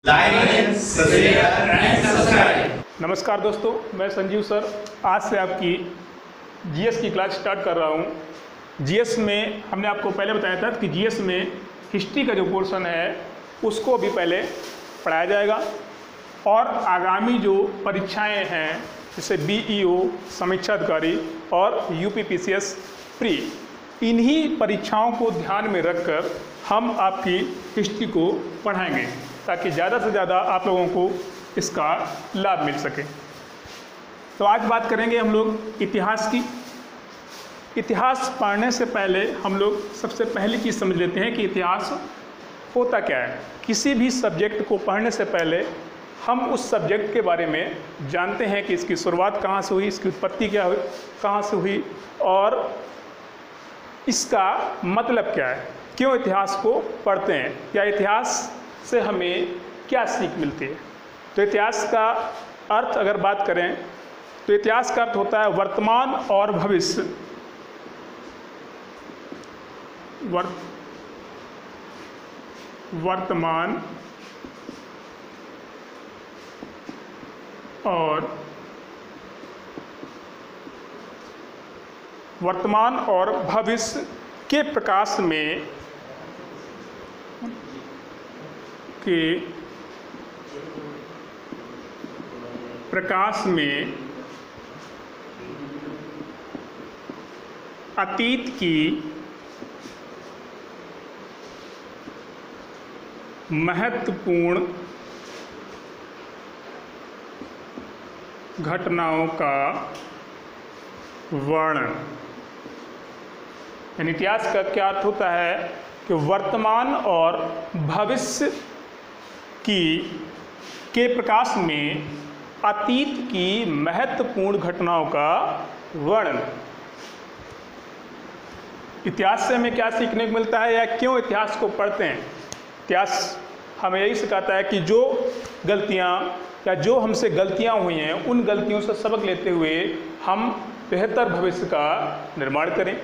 Like, share and subscribe. नमस्कार दोस्तों, मैं संजीव सर आज से आपकी जीएस की क्लास स्टार्ट कर रहा हूँ। जीएस में हमने आपको पहले बताया था कि जीएस में हिस्ट्री का जो पोर्शन है उसको भी पहले पढ़ाया जाएगा और आगामी जो परीक्षाएं हैं जैसे बीईओ, समीक्षा अधिकारी और यूपीपीसीएस प्री, इन्हीं परीक्षाओं को ध्यान में रखकर हम आपकी हिस्ट्री को पढ़ाएंगे ताकि ज़्यादा से ज़्यादा आप लोगों को इसका लाभ मिल सके। तो आज बात करेंगे हम लोग इतिहास की। इतिहास पढ़ने से पहले हम लोग सबसे पहली चीज़ समझ लेते हैं कि इतिहास होता क्या है। किसी भी सब्जेक्ट को पढ़ने से पहले हम उस सब्जेक्ट के बारे में जानते हैं कि इसकी शुरुआत कहाँ से हुई, इसकी उत्पत्ति क्या हुई, कहाँ से हुई और इसका मतलब क्या है, क्यों इतिहास को पढ़ते हैं या इतिहास से हमें क्या सीख मिलती है। तो इतिहास का अर्थ अगर बात करें तो इतिहास का अर्थ होता है वर्तमान और भविष्य। वर्तमान और भविष्य के प्रकाश में अतीत की महत्वपूर्ण घटनाओं का वर्णन। यानी इतिहास का क्या अर्थ होता है कि वर्तमान और भविष्य के प्रकाश में अतीत की महत्वपूर्ण घटनाओं का वर्णन। इतिहास से हमें क्या सीखने को मिलता है या क्यों इतिहास को पढ़ते हैं। इतिहास हमें यही सिखाता है कि जो गलतियाँ या जो हमसे गलतियाँ हुई हैं उन गलतियों से सबक लेते हुए हम बेहतर भविष्य का निर्माण करें।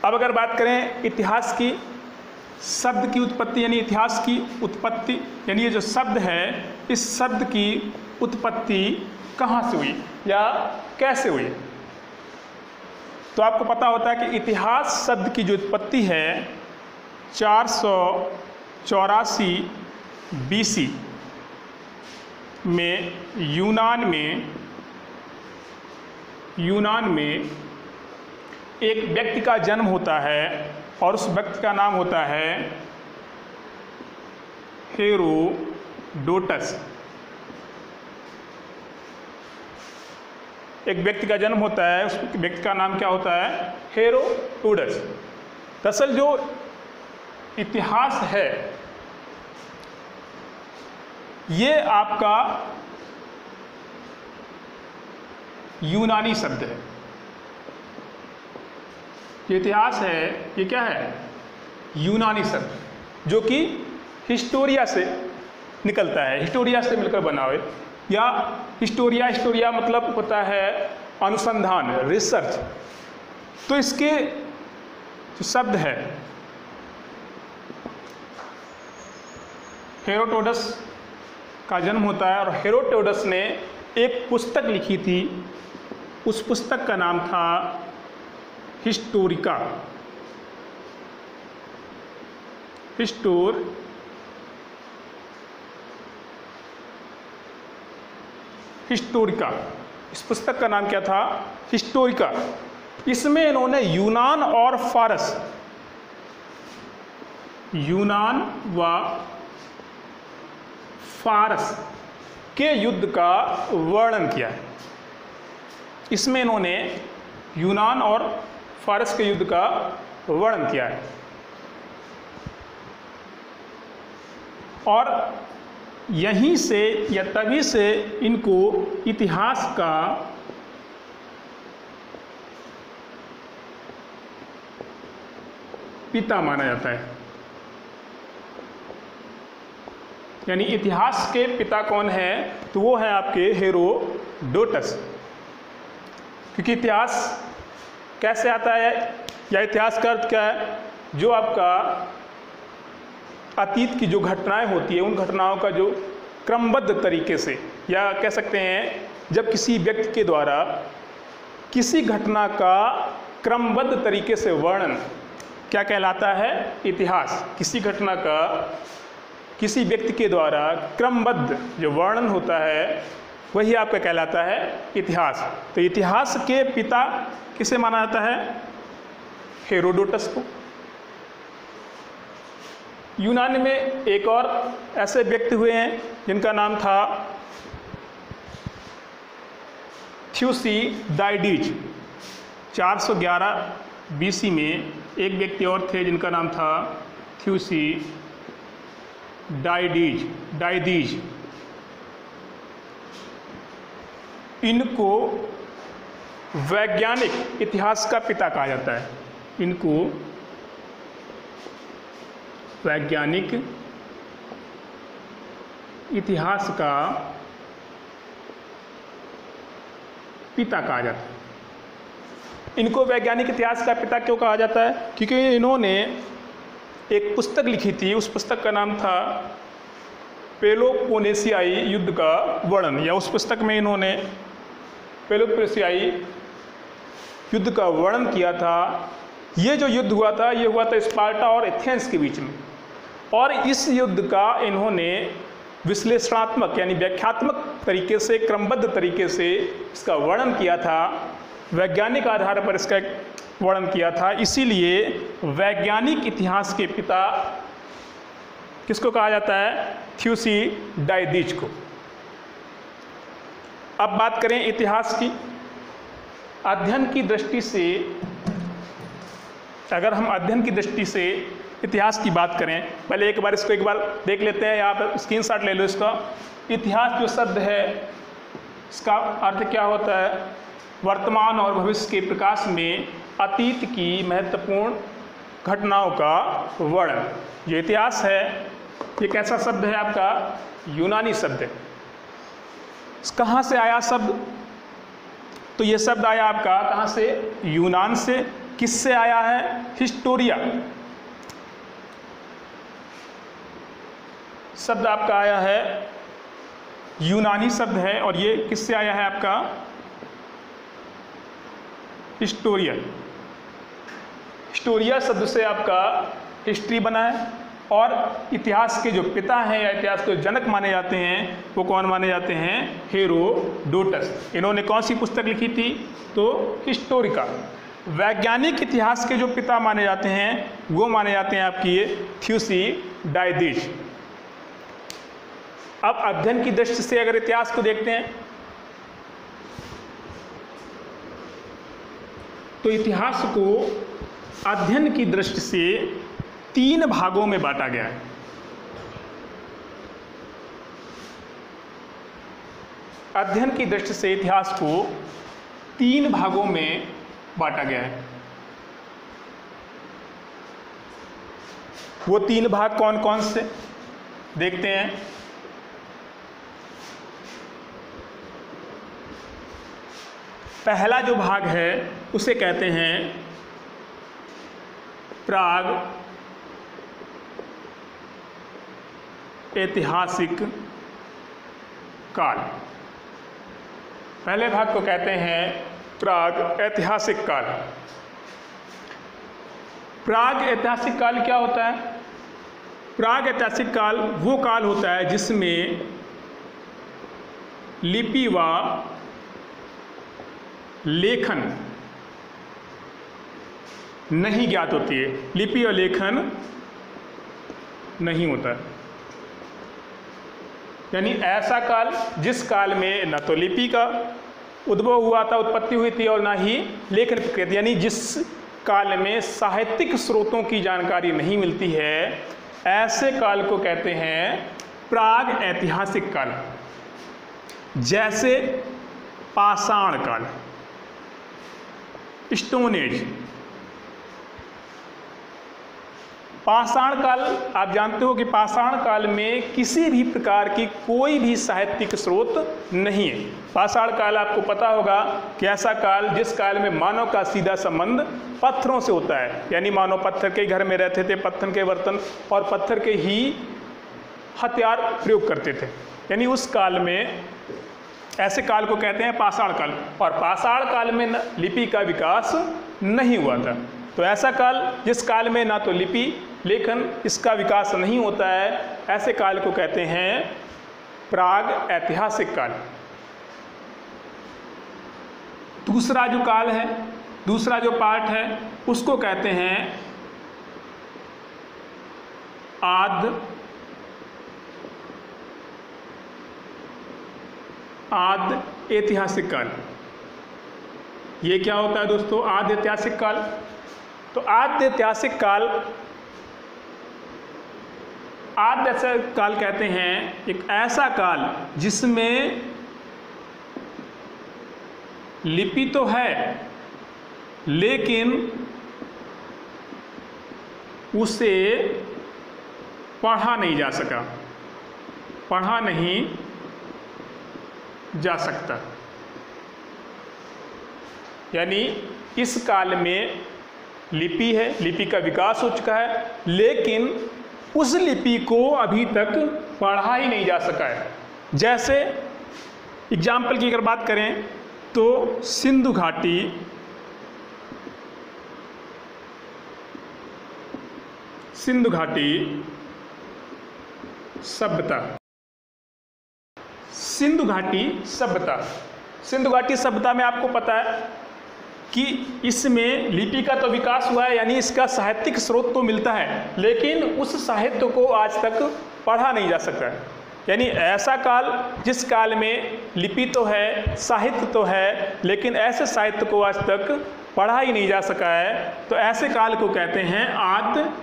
अब अगर बात करें इतिहास की, शब्द की उत्पत्ति यानी इतिहास की उत्पत्ति, यानी ये जो शब्द है इस शब्द की उत्पत्ति कहाँ से हुई या कैसे हुई। तो आपको पता होता है कि इतिहास शब्द की जो उत्पत्ति है 484 बीसी में यूनान में एक व्यक्ति का जन्म होता है और उस व्यक्ति का नाम होता है हेरोडोटस। एक व्यक्ति का जन्म होता है, उस व्यक्ति का नाम क्या होता है? हेरोडोटस। दरअसल जो इतिहास है ये आपका यूनानी शब्द है। ये इतिहास है, ये क्या है? यूनानी शब्द जो कि हिस्टोरिया से निकलता है, हिस्टोरिया से मिलकर बना हुआ या हिस्टोरिया मतलब होता है अनुसंधान, रिसर्च। तो इसके जो शब्द है हेरोडोटस का जन्म होता है और हेरोडोटस ने एक पुस्तक लिखी थी। उस पुस्तक का नाम था हिस्टोरिका। इस पुस्तक का नाम क्या था? हिस्टोरिका। इसमें इन्होंने यूनान व फारस के युद्ध का वर्णन किया है। इसमें इन्होंने यूनान और फारस के युद्ध का वर्णन किया है और यहीं से या तभी से इनको इतिहास का पिता माना जाता है। यानी इतिहास के पिता कौन है? तो वो है आपके हेरोडोटस। क्योंकि इतिहास कैसे आता है या इतिहास का अर्थ क्या है? जो आपका अतीत की जो घटनाएं होती है उन घटनाओं का जो क्रमबद्ध तरीके से, या कह सकते हैं जब किसी व्यक्ति के द्वारा किसी घटना का क्रमबद्ध तरीके से वर्णन क्या कहलाता है? इतिहास। किसी घटना का किसी व्यक्ति के द्वारा क्रमबद्ध जो वर्णन होता है वही आपका कहलाता है इतिहास। तो इतिहास के पिता किसे माना जाता है? हेरोडोटस को। यूनान में एक और ऐसे व्यक्ति हुए हैं जिनका नाम था थ्यूसिडाइडीज। 411 बीसी में एक व्यक्ति और थे जिनका नाम था थ्यूसिडाइडीज। इनको वैज्ञानिक इतिहास का पिता कहा जाता है। इनको वैज्ञानिक इतिहास का पिता कहा जाता है। इनको वैज्ञानिक इतिहास का पिता क्यों कहा जाता है? क्योंकि इन्होंने एक पुस्तक लिखी थी, उस पुस्तक का नाम था पेलोपोनेशियाई युद्ध का वर्णन, या उस पुस्तक में इन्होंने पेलोपोनेशियाई युद्ध का वर्णन किया था। ये जो युद्ध हुआ था ये हुआ था स्पार्टा और एथेंस के बीच में, और इस युद्ध का इन्होंने विश्लेषणात्मक यानी व्याख्यात्मक तरीके से, क्रमबद्ध तरीके से इसका वर्णन किया था, वैज्ञानिक आधार पर इसका वर्णन किया था। इसीलिए वैज्ञानिक इतिहास के पिता किसको कहा जाता है? थ्यूसिडाइडीज को। अब बात करें इतिहास की। अध्ययन की दृष्टि से, अगर हम अध्ययन की दृष्टि से इतिहास की बात करें, पहले एक बार इसको एक बार देख लेते हैं। यहाँ पर स्क्रीनशॉट ले लो इसका। इतिहास जो शब्द है इसका अर्थ क्या होता है? वर्तमान और भविष्य के प्रकाश में अतीत की महत्वपूर्ण घटनाओं का वर्णन। ये इतिहास है, ये कैसा शब्द है आपका? यूनानी शब्द है। कहाँ से आया शब्द? तो ये शब्द आया आपका कहाँ से? यूनान से। किससे आया है? हिस्टोरिया शब्द आपका आया है, यूनानी शब्द है, और ये किससे आया है आपका? हिस्टोरिया। हिस्टोरिया शब्द से आपका हिस्ट्री बना है, और इतिहास के जो पिता हैं या इतिहास के जनक माने जाते हैं वो कौन माने जाते हैं? हेरोडोटस। इन्होंने कौन सी पुस्तक लिखी थी? तो हिस्टोरिका। वैज्ञानिक इतिहास के जो पिता माने जाते हैं वो माने जाते हैं आपकी ये थ्यूसिडाइडीज। अब अध्ययन की दृष्टि से अगर इतिहास को देखते हैं तो इतिहास को अध्ययन की दृष्टि से 3 भागों में बांटा गया है। अध्ययन की दृष्टि से इतिहास को 3 भागों में बांटा गया है। वो 3 भाग कौन कौन से देखते हैं। पहला जो भाग है उसे कहते हैं प्राग ऐतिहासिक काल। पहले भाग को कहते हैं प्राग ऐतिहासिक काल। प्राग ऐतिहासिक काल क्या होता है? प्राग ऐतिहासिक काल वो काल होता है जिसमें लिपि व लेखन नहीं ज्ञात होती है। लिपि और लेखन नहीं होता, यानी ऐसा काल जिस काल में न तो लिपि का उद्भव हुआ था, उत्पत्ति हुई थी, और ना ही लेखन प्रक्रिया थी। यानी जिस काल में साहित्यिक स्रोतों की जानकारी नहीं मिलती है, ऐसे काल को कहते हैं प्राग ऐतिहासिक काल। जैसे पाषाण काल, स्टोन एज, पाषाण काल, आप जानते हो कि पाषाण काल में किसी भी प्रकार की कोई भी साहित्यिक स्रोत नहीं है। पाषाण काल आपको पता होगा कि ऐसा काल जिस काल में मानव का सीधा संबंध पत्थरों से होता है, यानी मानव पत्थर के घर में रहते थे, पत्थर के बर्तन और पत्थर के ही हथियार प्रयोग करते थे। यानी उस काल में, ऐसे काल को कहते हैं पाषाण काल। और पाषाण काल में लिपि का विकास नहीं हुआ था। तो ऐसा काल जिस काल में ना तो लिपि लेखन इसका विकास नहीं होता है, ऐसे काल को कहते हैं प्राग ऐतिहासिक काल। दूसरा जो काल है, दूसरा जो पार्ट है, उसको कहते हैं आद ऐतिहासिक काल। ये क्या होता है दोस्तों, आद ऐतिहासिक काल? तो आद ऐतिहासिक काल, आद ऐतिहासिक काल कहते हैं एक ऐसा काल जिसमें लिपि तो है लेकिन उसे पढ़ा नहीं जा सका, पढ़ा नहीं जा सकता। यानी इस काल में लिपि है, लिपि का विकास हो चुका है, लेकिन उस लिपि को अभी तक पढ़ा ही नहीं जा सका है। जैसे एग्जाम्पल की अगर बात करें तो सिंधु घाटी, सिंधु घाटी सभ्यता, सिंधु घाटी सभ्यता, सिंधु घाटी सभ्यता में आपको पता है कि इसमें लिपि का तो विकास हुआ है, यानी इसका साहित्यिक स्रोत तो मिलता है, लेकिन उस साहित्य को आज तक पढ़ा नहीं जा सकता है। यानी ऐसा काल जिस काल में लिपि तो है, साहित्य तो है, लेकिन ऐसे साहित्य को आज तक पढ़ा ही नहीं जा सका है, तो ऐसे काल को कहते हैं आद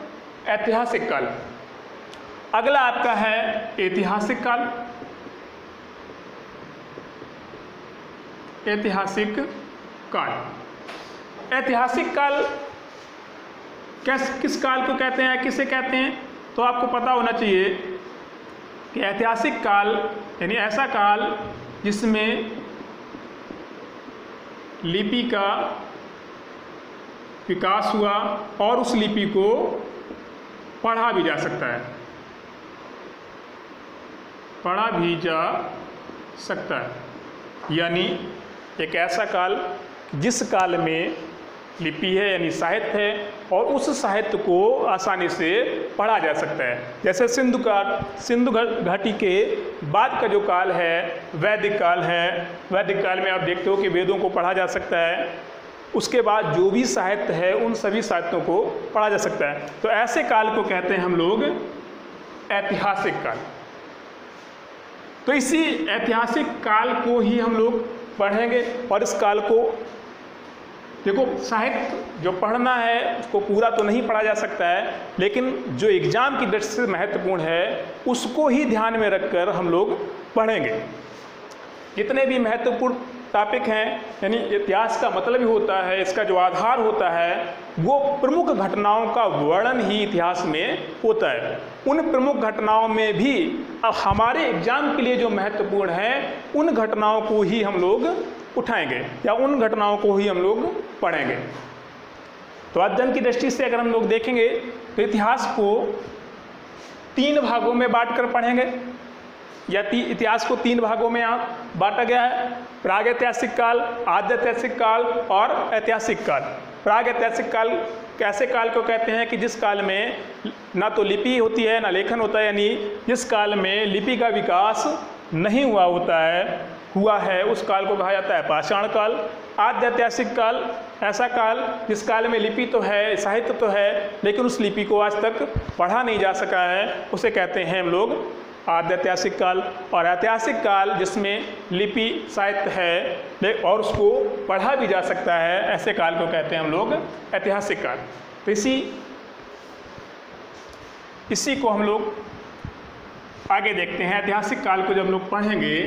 ऐतिहासिक काल। अगला आपका है ऐतिहासिक काल। ऐतिहासिक काल, ऐतिहासिक काल किस काल को कहते हैं, किसे कहते हैं? तो आपको पता होना चाहिए कि ऐतिहासिक काल यानी ऐसा काल जिसमें लिपि का विकास हुआ और उस लिपि को पढ़ा भी जा सकता है, पढ़ा भी जा सकता है। यानी एक ऐसा काल जिस काल में लिपि है यानी साहित्य है और उस साहित्य को आसानी से पढ़ा जा सकता है। जैसे सिंधु घाटी के बाद का जो काल है वैदिक काल है। वैदिक काल में आप देखते हो कि वेदों को पढ़ा जा सकता है, उसके बाद जो भी साहित्य है उन सभी साहित्यों को पढ़ा जा सकता है। तो ऐसे काल को कहते हैं हम लोग ऐतिहासिक काल। तो इसी ऐतिहासिक काल को ही हम लोग पढ़ेंगे और इस काल को, देखो साहित्य जो पढ़ना है उसको पूरा तो नहीं पढ़ा जा सकता है, लेकिन जो एग्जाम की दृष्टि से महत्वपूर्ण है उसको ही ध्यान में रखकर हम लोग पढ़ेंगे। जितने भी महत्वपूर्ण टॉपिक हैं, यानी इतिहास का मतलब ही होता है, इसका जो आधार होता है वो प्रमुख घटनाओं का वर्णन ही इतिहास में होता है। उन प्रमुख घटनाओं में भी अब हमारे एग्जाम के लिए जो महत्वपूर्ण है उन घटनाओं को ही हम लोग उठाएंगे या उन घटनाओं को ही हम लोग पढ़ेंगे। तो अध्ययन की दृष्टि से अगर हम लोग देखेंगे तो इतिहास को 3 भागों में बांटकर पढ़ेंगे, या इतिहास को 3 भागों में यहाँ बांटा गया है: प्रागैतिहासिक काल, आद्यैतिहासिक काल और ऐतिहासिक काल। प्रागैतिहासिक काल कैसे काल को कहते हैं कि जिस काल में ना तो लिपि होती है ना लेखन होता है, यानी जिस काल में लिपि का विकास नहीं हुआ है उस काल को कहा जाता है पाषाण काल। आद्यैतिहासिक काल ऐसा काल जिस काल में लिपि तो है, साहित्य तो है, लेकिन उस लिपि को आज तक पढ़ा नहीं जा सका है, उसे कहते हैं हम लोग आद्यैतिहासिक काल। और ऐतिहासिक काल जिसमें लिपि साहित्य है और उसको पढ़ा भी जा सकता है, ऐसे काल को कहते हैं हम लोग ऐतिहासिक काल। तो इसी को हम लोग आगे देखते हैं। ऐतिहासिक काल को जब लोग पढ़ेंगे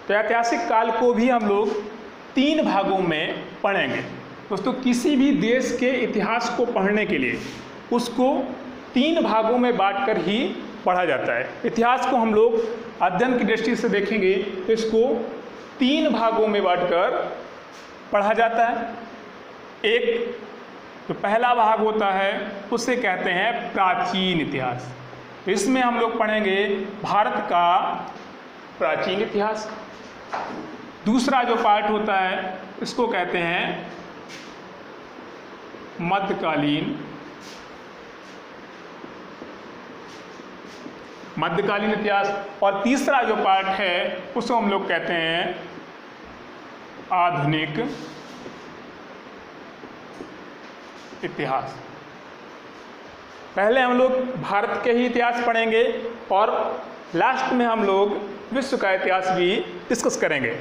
तो ऐतिहासिक काल को भी हम लोग 3 भागों में पढ़ेंगे। दोस्तों किसी भी देश के इतिहास को पढ़ने के लिए उसको 3 भागों में बांटकर ही पढ़ा जाता है। इतिहास को हम लोग अध्ययन की दृष्टि से देखेंगे तो इसको 3 भागों में बांटकर पढ़ा जाता है। एक जो पहला भाग होता है उसे कहते हैं प्राचीन इतिहास। तो इसमें हम लोग पढ़ेंगे भारत का प्राचीन इतिहास। दूसरा जो पार्ट होता है इसको कहते हैं मध्यकालीन इतिहास। और तीसरा जो पार्ट है उसको हम लोग कहते हैं आधुनिक इतिहास। पहले हम लोग भारत के ही इतिहास पढ़ेंगे और लास्ट में हम लोग विश्व का इतिहास भी डिस्कस करेंगे।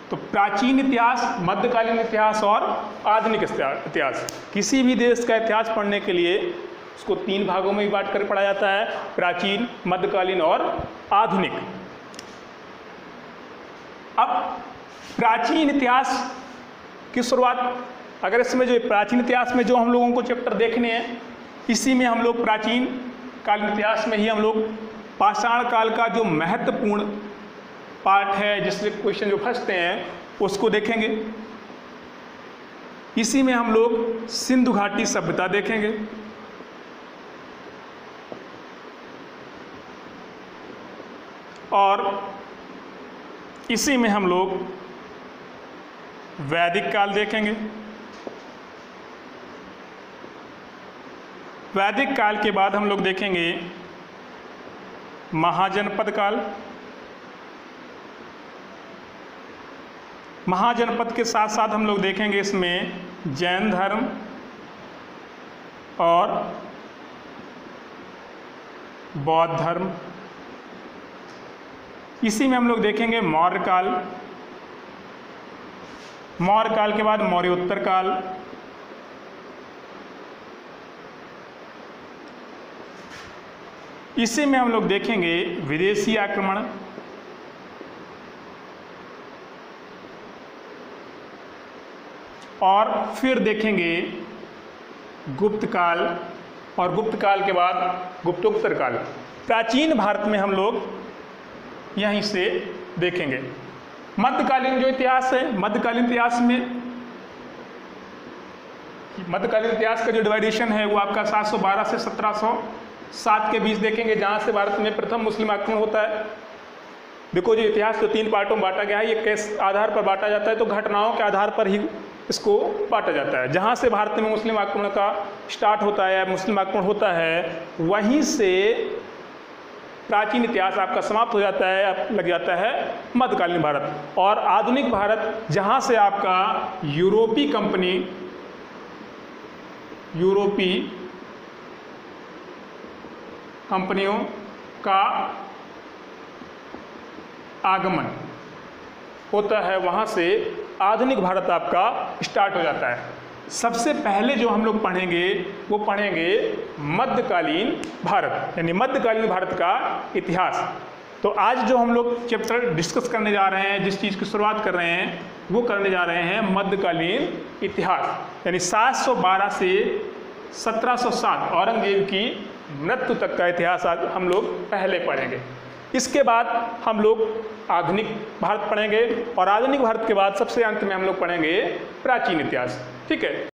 तो प्राचीन इतिहास, मध्यकालीन इतिहास और आधुनिक इतिहास। किसी भी देश का इतिहास पढ़ने के लिए उसको 3 भागों में बांट कर पढ़ा जाता है, प्राचीन, मध्यकालीन और आधुनिक। अब प्राचीन इतिहास की शुरुआत, अगर इसमें जो प्राचीन इतिहास में जो हम लोगों को चैप्टर देखने हैं, इसी में हम लोग प्राचीन कालीन इतिहास में ही हम लोग पाषाण काल का जो महत्वपूर्ण पार्ट है जिससे क्वेश्चन जो फंसते हैं उसको देखेंगे। इसी में हम लोग सिंधु घाटी सभ्यता देखेंगे। और इसी में हम लोग वैदिक काल देखेंगे। वैदिक काल के बाद हम लोग देखेंगे महाजनपद काल। महाजनपद के साथ साथ हम लोग देखेंगे इसमें जैन धर्म और बौद्ध धर्म। इसी में हम लोग देखेंगे मौर्य काल। मौर्य काल के बाद मौर्योत्तर काल। इसी में हम लोग देखेंगे विदेशी आक्रमण। और फिर देखेंगे गुप्त काल और गुप्त काल के बाद गुप्तोत्तर काल। प्राचीन भारत में हम लोग यहीं से देखेंगे। मध्यकालीन जो इतिहास है, मध्यकालीन इतिहास का जो डिवाइडेशन है वो आपका 712 से 1707 के बीच देखेंगे, जहाँ से भारत में प्रथम मुस्लिम आक्रमण होता है। देखो जो इतिहास तो 3 पार्टों में बांटा गया है, ये किस आधार पर बांटा जाता है, तो घटनाओं के आधार पर ही इसको बांटा जाता है। जहाँ से भारत में मुस्लिम आक्रमण का स्टार्ट होता है या मुस्लिम आक्रमण होता है, वहीं से प्राचीन इतिहास आपका समाप्त हो जाता है, लग जाता है मध्यकालीन भारत। और आधुनिक भारत जहाँ से आपका यूरोपी कंपनियों का आगमन होता है, वहाँ से आधुनिक भारत आपका स्टार्ट हो जाता है। सबसे पहले जो हम लोग पढ़ेंगे वो पढ़ेंगे मध्यकालीन भारत, यानी मध्यकालीन भारत का इतिहास। तो आज जो हम लोग चैप्टर डिस्कस करने जा रहे हैं, जिस चीज़ की शुरुआत कर रहे हैं, वो करने जा रहे हैं मध्यकालीन इतिहास, यानी 712 से 1707 औरंगजेब की मृत्यु तक का इतिहास आज हम लोग पहले पढ़ेंगे। इसके बाद हम लोग आधुनिक भारत पढ़ेंगे और आधुनिक भारत के बाद सबसे अंत में हम लोग पढ़ेंगे प्राचीन इतिहास। ठीक है।